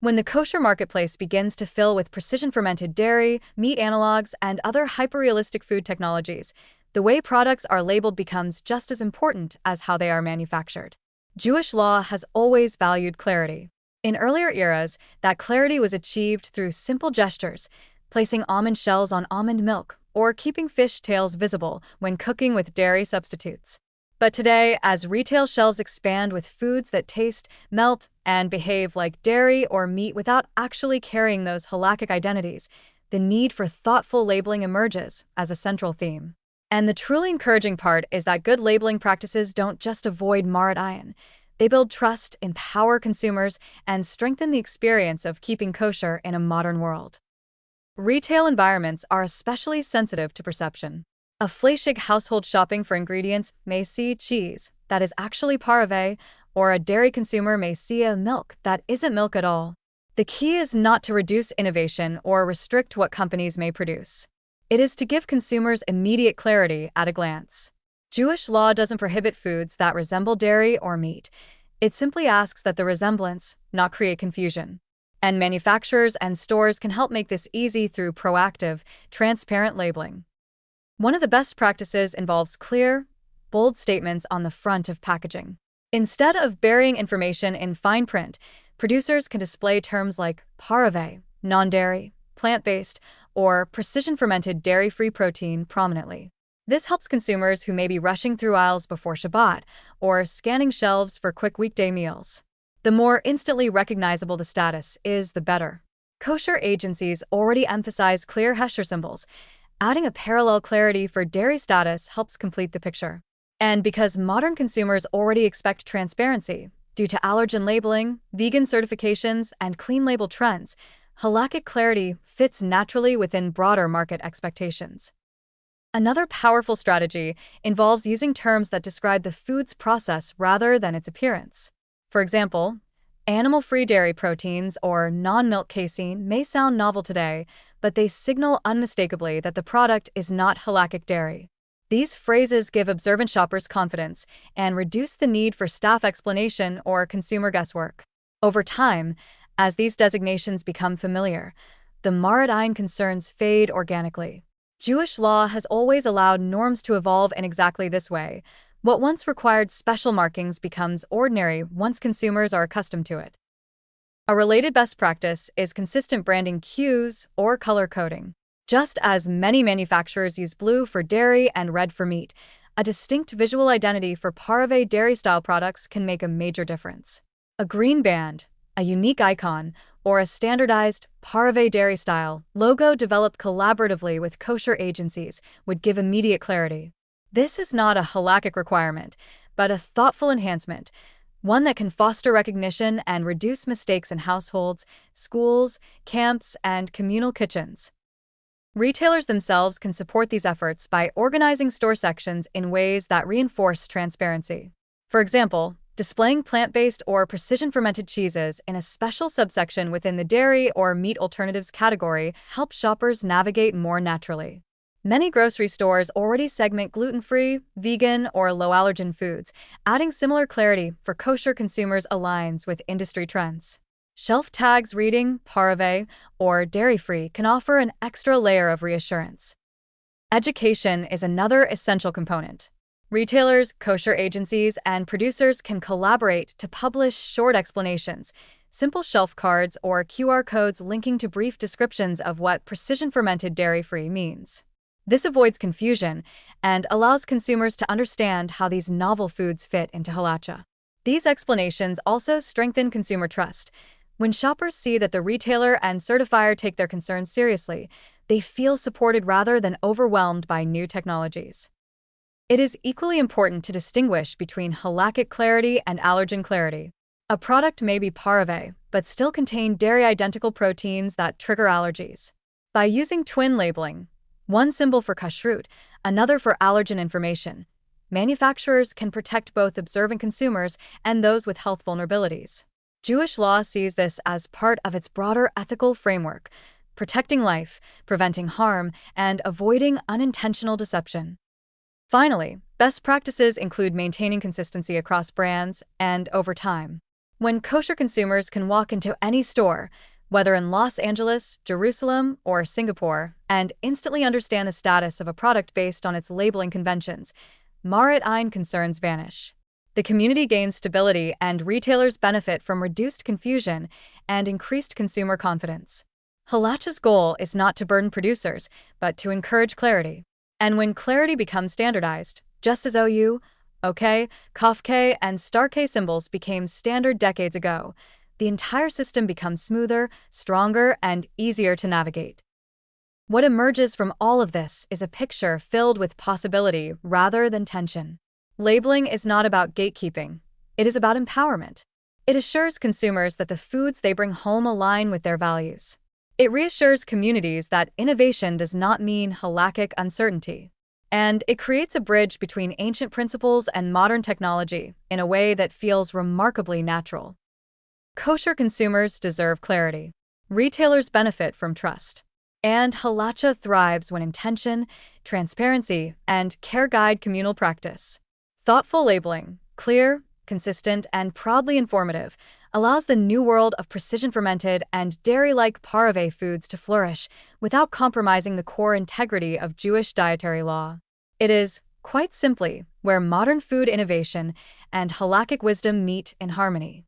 When the kosher marketplace begins to fill with precision-fermented dairy, meat analogs, and other hyper-realistic food technologies, the way products are labeled becomes just as important as how they are manufactured. Jewish law has always valued clarity. In earlier eras, that clarity was achieved through simple gestures, placing almond shells on almond milk, or keeping fish tails visible when cooking with dairy substitutes. But today, as retail shelves expand with foods that taste, melt, and behave like dairy or meat without actually carrying those halakhic identities, the need for thoughtful labeling emerges as a central theme. And the truly encouraging part is that good labeling practices don't just avoid marat ayin. They build trust, empower consumers, and strengthen the experience of keeping kosher in a modern world. Retail environments are especially sensitive to perception. A fleishig household shopping for ingredients may see cheese that is actually parve, or a dairy consumer may see a milk that isn't milk at all. The key is not to reduce innovation or restrict what companies may produce. It is to give consumers immediate clarity at a glance. Jewish law doesn't prohibit foods that resemble dairy or meat. It simply asks that the resemblance not create confusion. And manufacturers and stores can help make this easy through proactive, transparent labeling. One of the best practices involves clear, bold statements on the front of packaging. Instead of burying information in fine print, producers can display terms like parve, non-dairy, plant-based, or precision-fermented dairy-free protein prominently. This helps consumers who may be rushing through aisles before Shabbat or scanning shelves for quick weekday meals. The more instantly recognizable the status is, the better. Kosher agencies already emphasize clear hesher symbols. Adding a parallel clarity for dairy status helps complete the picture. And because modern consumers already expect transparency, due to allergen labeling, vegan certifications, and clean label trends, halakhic clarity fits naturally within broader market expectations. Another powerful strategy involves using terms that describe the food's process rather than its appearance. For example, animal-free dairy proteins or non-milk casein may sound novel today, but they signal unmistakably that the product is not halakhic dairy. These phrases give observant shoppers confidence and reduce the need for staff explanation or consumer guesswork. Over time, as these designations become familiar, the marat ayin concerns fade organically. Jewish law has always allowed norms to evolve in exactly this way. What once required special markings becomes ordinary once consumers are accustomed to it. A related best practice is consistent branding cues or color coding. Just as many manufacturers use blue for dairy and red for meat, a distinct visual identity for parve dairy-style products can make a major difference. A green band, a unique icon, or a standardized parve dairy-style logo developed collaboratively with kosher agencies would give immediate clarity. This is not a halakhic requirement, but a thoughtful enhancement, one that can foster recognition and reduce mistakes in households, schools, camps, and communal kitchens. Retailers themselves can support these efforts by organizing store sections in ways that reinforce transparency. For example, displaying plant-based or precision-fermented cheeses in a special subsection within the dairy or meat alternatives category helps shoppers navigate more naturally. Many grocery stores already segment gluten-free, vegan, or low-allergen foods, adding similar clarity for kosher consumers aligns with industry trends. Shelf tags reading parve or dairy-free can offer an extra layer of reassurance. Education is another essential component. Retailers, kosher agencies, and producers can collaborate to publish short explanations, simple shelf cards, or QR codes linking to brief descriptions of what precision-fermented dairy-free means. This avoids confusion and allows consumers to understand how these novel foods fit into halacha. These explanations also strengthen consumer trust. When shoppers see that the retailer and certifier take their concerns seriously, they feel supported rather than overwhelmed by new technologies. It is equally important to distinguish between halakhic clarity and allergen clarity. A product may be parve, but still contain dairy-identical proteins that trigger allergies. By using twin labeling, one symbol for kashrut, another for allergen information, manufacturers can protect both observant consumers and those with health vulnerabilities. Jewish law sees this as part of its broader ethical framework, protecting life, preventing harm, and avoiding unintentional deception. Finally, best practices include maintaining consistency across brands and over time. When kosher consumers can walk into any store, whether in Los Angeles, Jerusalem, or Singapore, and instantly understand the status of a product based on its labeling conventions, Marit Ein concerns vanish. The community gains stability and retailers benefit from reduced confusion and increased consumer confidence. Halacha's goal is not to burden producers, but to encourage clarity. And when clarity becomes standardized, just as OU, OK, KOF and star K symbols became standard decades ago, the entire system becomes smoother, stronger, and easier to navigate. What emerges from all of this is a picture filled with possibility rather than tension. Labeling is not about gatekeeping. It is about empowerment. It assures consumers that the foods they bring home align with their values. It reassures communities that innovation does not mean halakhic uncertainty. And it creates a bridge between ancient principles and modern technology in a way that feels remarkably natural. Kosher consumers deserve clarity. Retailers benefit from trust. And halacha thrives when intention, transparency, and care guide communal practice. Thoughtful labeling, clear, consistent, and proudly informative, allows the new world of precision-fermented and dairy-like pareve foods to flourish without compromising the core integrity of Jewish dietary law. It is, quite simply, where modern food innovation and halakhic wisdom meet in harmony.